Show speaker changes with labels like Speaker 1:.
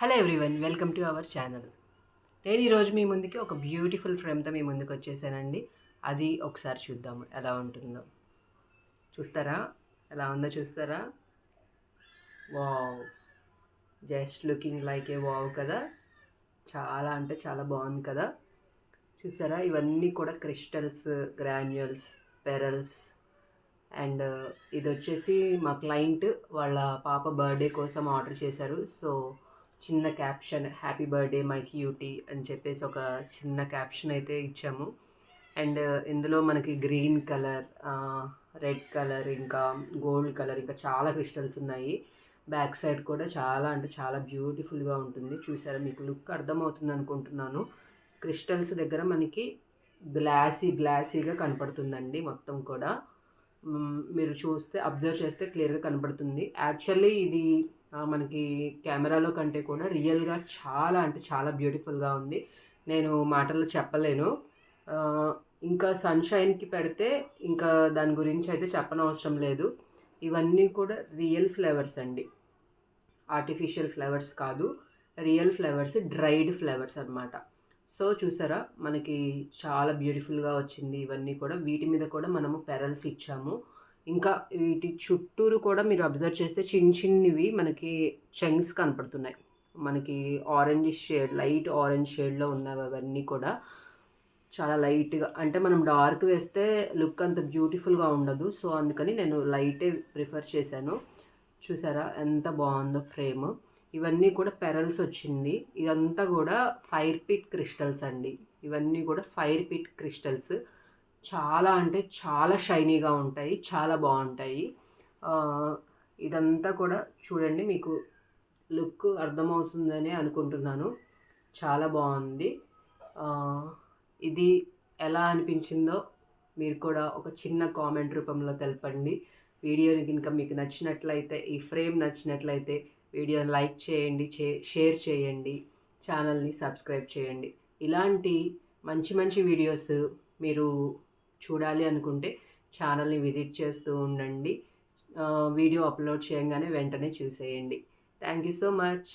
Speaker 1: Hello everyone, welcome to our channel. నేను ఈరోజు మీ ముందుకి ఒక బ్యూటిఫుల్ ఫ్రేమ్తో మీ ముందుకు వచ్చేసానండి. అది ఒకసారి చూద్దాము ఎలా ఉంటుందో. చూస్తారా? ఎలా ఉందో చూస్తారా? వావ్! జస్ట్ లుకింగ్ లైక్ ఏ వావ్ కదా! చాలా అంటే చాలా బాగుంది కదా! చూసారా? ఇవన్నీ కూడా క్రిస్టల్స్, గ్రాన్యూల్స్, పెరల్స్ అండ్ ఇది వచ్చేసి మా క్లయింట్ వాళ్ళ పాప బర్త్డే కోసం ఆర్డర్ చేశారు. సో చిన్న caption, happy birthday my cutie అని చెప్పేసి ఒక చిన్న క్యాప్షన్ అయితే ఇచ్చాము. అండ్ ఇందులో మనకి గ్రీన్ కలర్, రెడ్ కలర్, ఇంకా గోల్డ్ కలర్, ఇంకా చాలా క్రిస్టల్స్ ఉన్నాయి. బ్యాక్ సైడ్ కూడా చాలా అంటే చాలా బ్యూటిఫుల్గా ఉంటుంది. చూసారా? మీకు లుక్ అర్థమవుతుంది అనుకుంటున్నాను. క్రిస్టల్స్ దగ్గర మనకి గ్లాసీగా కనపడుతుందండి మొత్తం కూడా. మీరు చూస్తే అబ్జర్వ్ చేస్తే క్లియర్గా కనపడుతుంది. యాక్చువల్లీ ఇది మనకి కెమెరాలో కంటే కూడా రియల్గా చాలా అంటే చాలా బ్యూటిఫుల్గా ఉంది. నేను మాటల్లో చెప్పలేను. ఇంకా సన్షైన్కి పెడితే ఇంకా దాని గురించి అయితే చెప్పనవసరం లేదు. ఇవన్నీ కూడా రియల్ ఫ్లేవర్స్ అండి, ఆర్టిఫిషియల్ ఫ్లేవర్స్ కాదు, రియల్ ఫ్లేవర్స్, డ్రైడ్ ఫ్లేవర్స్ అనమాట. సో చూసారా? మనకి చాలా బ్యూటిఫుల్గా వచ్చింది. ఇవన్నీ కూడా వీటి మీద కూడా మనము పెరల్స్ ఇచ్చాము. ఇంకా వీటి చుట్టూరు కూడా మీరు అబ్జర్వ్ చేస్తే చిన్నవి మనకి చంక్స్ కనపడుతున్నాయి. మనకి ఆరెంజ్ షేడ్, లైట్ ఆరెంజ్ షేడ్లో ఉన్నవి అవన్నీ కూడా చాలా లైట్గా, అంటే మనం డార్క్ వేస్తే లుక్ అంత బ్యూటిఫుల్గా ఉండదు. సో అందుకని నేను లైటే ప్రిఫర్ చేశాను. చూసారా ఎంత బాగుందో ఫ్రేమ్? ఇవన్నీ కూడా పెరల్స్ వచ్చింది. ఇదంతా కూడా ఫైర్ పిట్ క్రిస్టల్స్ అండి. ఇవన్నీ కూడా ఫైర్ పిట్ క్రిస్టల్స్. చాలా అంటే చాలా షైనీగా ఉంటాయి, చాలా బాగుంటాయి. ఇదంతా కూడా చూడండి, మీకు లుక్ అర్థమవుతుందని అనుకుంటున్నాను. చాలా బాగుంది. ఇది ఎలా అనిపించిందో మీరు కూడా ఒక చిన్న కామెంట్ రూపంలో తెలపండి. వీడియోని కనుక మీకు నచ్చినట్లయితే, ఈ ఫ్రేమ్ నచ్చినట్లయితే వీడియోని లైక్ చేయండి, షేర్ చేయండి, ఛానల్ని సబ్స్క్రైబ్ చేయండి. ఇలాంటి మంచి మంచి వీడియోస్ మీరు చూడాలి అనుకుంటే ఛానల్ని విజిట్ చేస్తూ ఉండండి. వీడియో అప్లోడ్ చేయగానే వెంటనే చూసేయండి. Thank you so much.